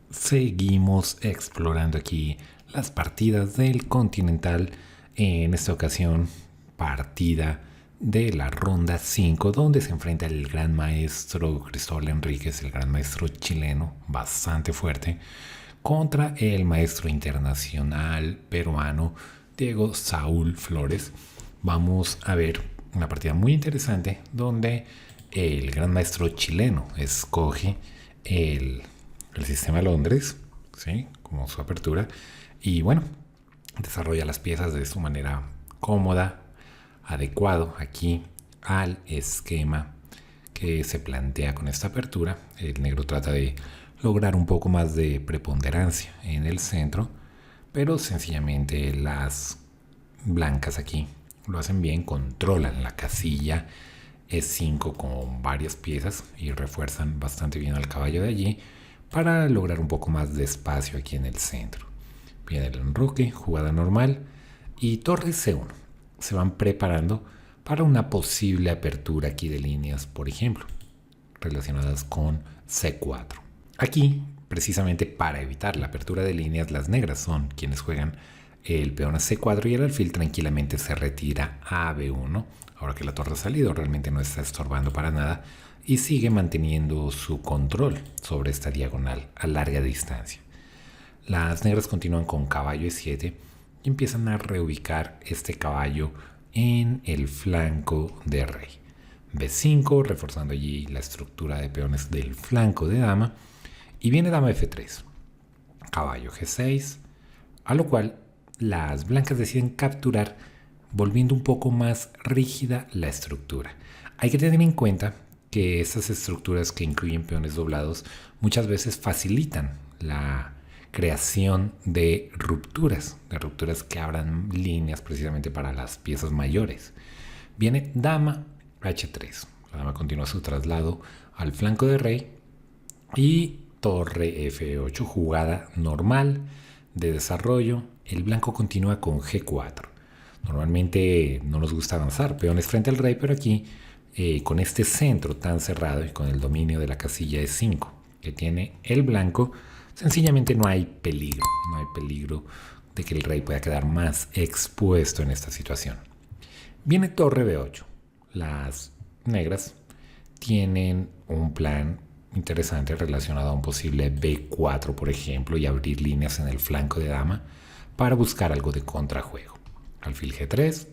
Seguimos explorando aquí las partidas del Continental. En esta ocasión, partida de la ronda 5, donde se enfrenta el gran maestro Cristóbal Enríquez, el gran maestro chileno, bastante fuerte, contra el maestro internacional peruano Diego Saúl Flores. Vamos a ver una partida muy interesante donde el gran maestro chileno escoge el sistema Londres, ¿sí? Como su apertura, y bueno, desarrolla las piezas de su manera cómoda, adecuado aquí al esquema que se plantea con esta apertura. El negro trata de lograr un poco más de preponderancia en el centro, pero sencillamente las blancas aquí lo hacen bien, controlan la casilla E5 con varias piezas y refuerzan bastante bien al caballo de allí para lograr un poco más de espacio aquí en el centro. Viene el enroque, jugada normal, y torre C1. Se van preparando para una posible apertura aquí de líneas, por ejemplo, relacionadas con C4. Aquí, precisamente para evitar la apertura de líneas, las negras son quienes juegan el peón a C4 y el alfil tranquilamente se retira a B1. Ahora que la torre ha salido, realmente no está estorbando para nada y sigue manteniendo su control sobre esta diagonal a larga distancia. Las negras continúan con caballo E7 y empiezan a reubicar este caballo en el flanco de rey. B5, reforzando allí la estructura de peones del flanco de dama, y viene dama F3, caballo G6, a lo cual las blancas deciden capturar, volviendo un poco más rígida la estructura. Hay que tener en cuenta que estas estructuras que incluyen peones doblados muchas veces facilitan la creación de rupturas que abran líneas precisamente para las piezas mayores. Viene dama H3. La dama continúa su traslado al flanco de rey y torre F8, jugada normal de desarrollo. El blanco continúa con G4. Normalmente no nos gusta avanzar peones frente al rey, pero aquí con este centro tan cerrado y con el dominio de la casilla E5 que tiene el blanco, sencillamente no hay peligro de que el rey pueda quedar más expuesto en esta situación. Viene torre B8. Las negras tienen un plan interesante relacionado a un posible B4, por ejemplo, y abrir líneas en el flanco de dama para buscar algo de contrajuego. Alfil G3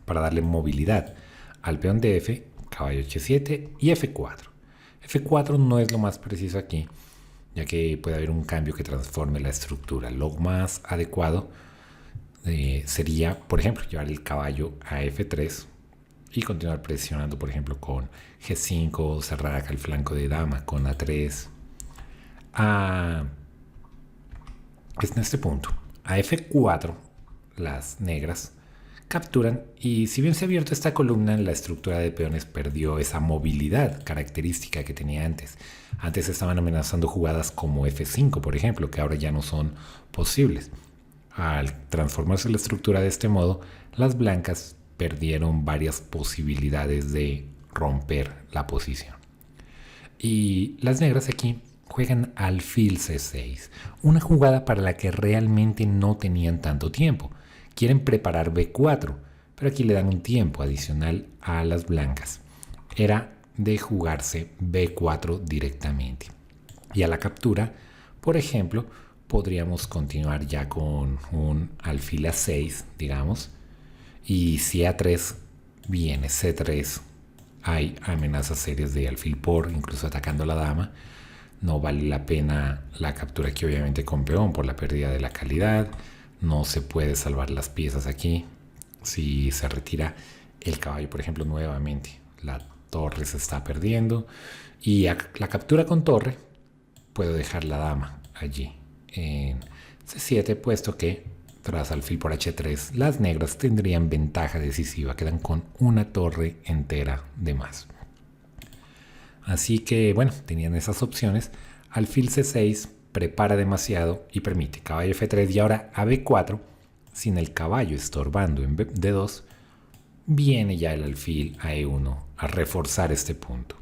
para darle movilidad al peón de F, caballo H7 y F4. F4 no es lo más preciso aquí, ya que puede haber un cambio que transforme la estructura. Lo más adecuado sería, por ejemplo, llevar el caballo a F3 y continuar presionando, por ejemplo, con G5, cerrar acá el flanco de dama con A3. En este punto, a F4, las negras capturan, y si bien se ha abierto esta columna, la estructura de peones perdió esa movilidad característica que tenía antes. Antes estaban amenazando jugadas como F5, por ejemplo, que ahora ya no son posibles. Al transformarse la estructura de este modo, las blancas perdieron varias posibilidades de romper la posición. Y las negras aquí juegan alfil C6, una jugada para la que realmente no tenían tanto tiempo. Quieren preparar B4, pero aquí le dan un tiempo adicional a las blancas. Era de jugarse B4 directamente. Y a la captura, por ejemplo, podríamos continuar ya con un alfil A6, digamos. Y si A3 viene C3, hay amenazas serias de alfil por, incluso atacando a la dama. No vale la pena la captura aquí, obviamente, con peón por la pérdida de la calidad. No se puede salvar las piezas aquí. Si se retira el caballo, por ejemplo, nuevamente, la torre se está perdiendo. Y la captura con torre, puedo dejar la dama allí en C7, puesto que tras alfil por H3, las negras tendrían ventaja decisiva. Quedan con una torre entera de más. Así que, bueno, tenían esas opciones. Alfil C6 prepara demasiado y permite caballo F3, y ahora a B4, sin el caballo estorbando en D2, viene ya el alfil a E1 a reforzar este punto.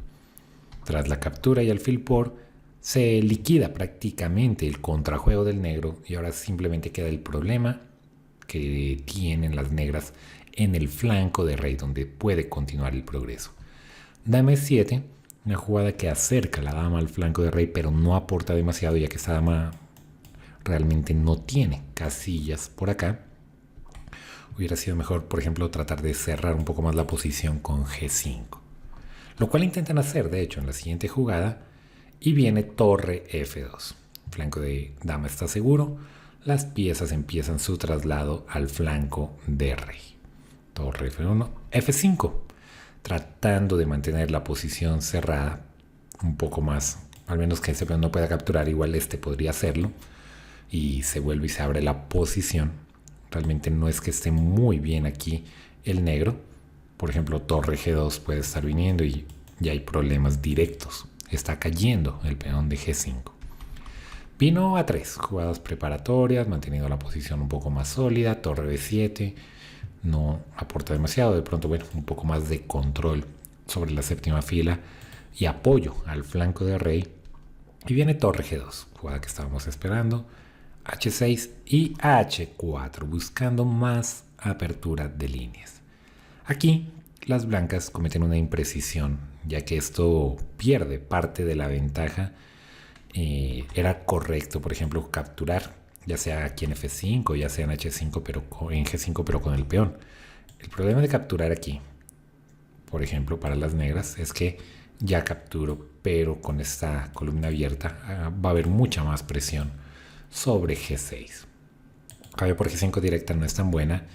Tras la captura y alfil por, Se liquida prácticamente el contrajuego del negro y ahora simplemente queda el problema que tienen las negras en el flanco de rey, donde puede continuar el progreso. Dama E7, una jugada que acerca a la dama al flanco de rey, pero no aporta demasiado, ya que esta dama realmente no tiene casillas por acá. Hubiera sido mejor, por ejemplo, tratar de cerrar un poco más la posición con G5. Lo cual intentan hacer, de hecho, en la siguiente jugada. Y viene torre F2. El flanco de dama está seguro. Las piezas empiezan su traslado al flanco de rey. Torre F1, F5. Tratando de mantener la posición cerrada un poco más. Al menos que ese peón no pueda capturar, igual este podría hacerlo. Y se vuelve y se abre la posición. Realmente no es que esté muy bien aquí el negro. Por ejemplo, torre G2 puede estar viniendo y ya hay problemas directos. Está cayendo el peón de G5. Vino A3, jugadas preparatorias, manteniendo la posición un poco más sólida. Torre B7, no aporta demasiado. De pronto, bueno, un poco más de control sobre la séptima fila y apoyo al flanco de rey. Y viene torre G2, jugada que estábamos esperando. H6 y H4, buscando más apertura de líneas. Aquí las blancas cometen una imprecisión, ya que esto pierde parte de la ventaja. Era correcto, por ejemplo, capturar, ya sea aquí en F5, ya sea en H5, pero en G5, pero con el peón. El problema de capturar aquí, por ejemplo, para las negras, es que ya capturo, pero con esta columna abierta va a haber mucha más presión sobre G6. Cambio por G5 directa no es tan buena,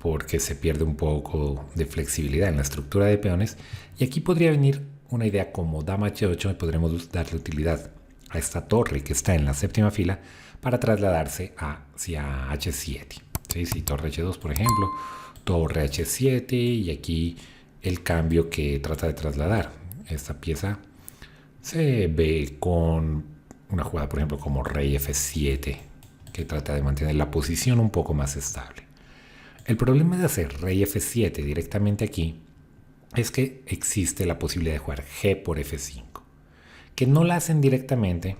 porque se pierde un poco de flexibilidad en la estructura de peones. Y aquí podría venir una idea como dama H8 y podremos darle utilidad a esta torre que está en la séptima fila para trasladarse hacia H7. ¿Sí? Torre H2, por ejemplo, torre H7 y aquí el cambio que trata de trasladar. Esta pieza se ve con una jugada, por ejemplo, como rey F7, que trata de mantener la posición un poco más estable. El problema de hacer rey F7 directamente aquí es que existe la posibilidad de jugar G por F5, que no la hacen directamente,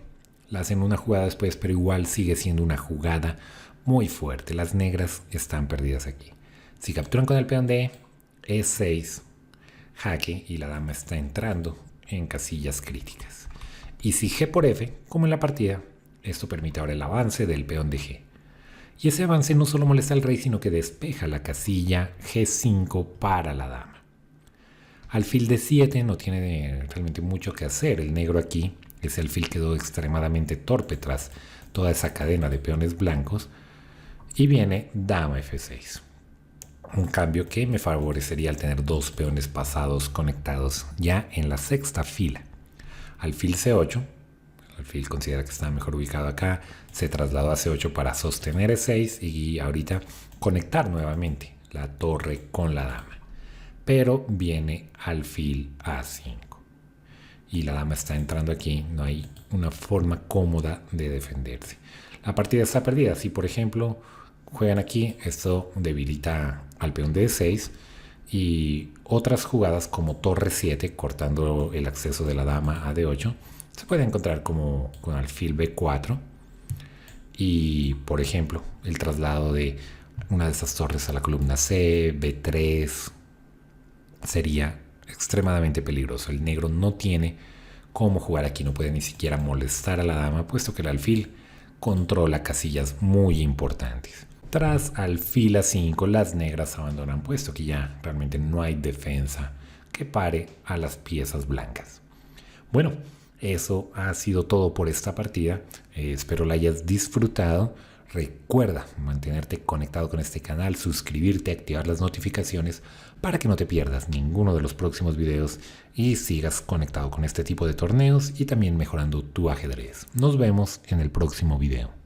la hacen una jugada después, pero igual sigue siendo una jugada muy fuerte. Las negras están perdidas aquí. Si capturan con el peón de E6, jaque y la dama está entrando en casillas críticas. Y si G por F, como en la partida, esto permite ahora el avance del peón de G. Y ese avance no solo molesta al rey, sino que despeja la casilla G5 para la dama. Alfil D7 no tiene realmente mucho que hacer. El negro aquí, ese alfil quedó extremadamente torpe tras toda esa cadena de peones blancos. Y viene dama F6. Un cambio que me favorecería al tener dos peones pasados conectados ya en la sexta fila. Alfil C8. El alfil considera que está mejor ubicado acá, se trasladó a C8 para sostener E6 y ahorita conectar nuevamente la torre con la dama. Pero viene alfil A5 y la dama está entrando aquí, no hay una forma cómoda de defenderse. La partida está perdida. Si por ejemplo juegan aquí, esto debilita al peón de E6 y otras jugadas como torre 7 cortando el acceso de la dama a D8 se puede encontrar como con alfil B4 y por ejemplo el traslado de una de estas torres a la columna C, B3 sería extremadamente peligroso. El negro no tiene cómo jugar aquí, no puede ni siquiera molestar a la dama puesto que el alfil controla casillas muy importantes. Tras alfil A5 las negras abandonan puesto que ya realmente no hay defensa que pare a las piezas blancas. Bueno, eso ha sido todo por esta partida. Espero la hayas disfrutado. Recuerda mantenerte conectado con este canal, suscribirte, activar las notificaciones para que no te pierdas ninguno de los próximos videos y sigas conectado con este tipo de torneos y también mejorando tu ajedrez. Nos vemos en el próximo video.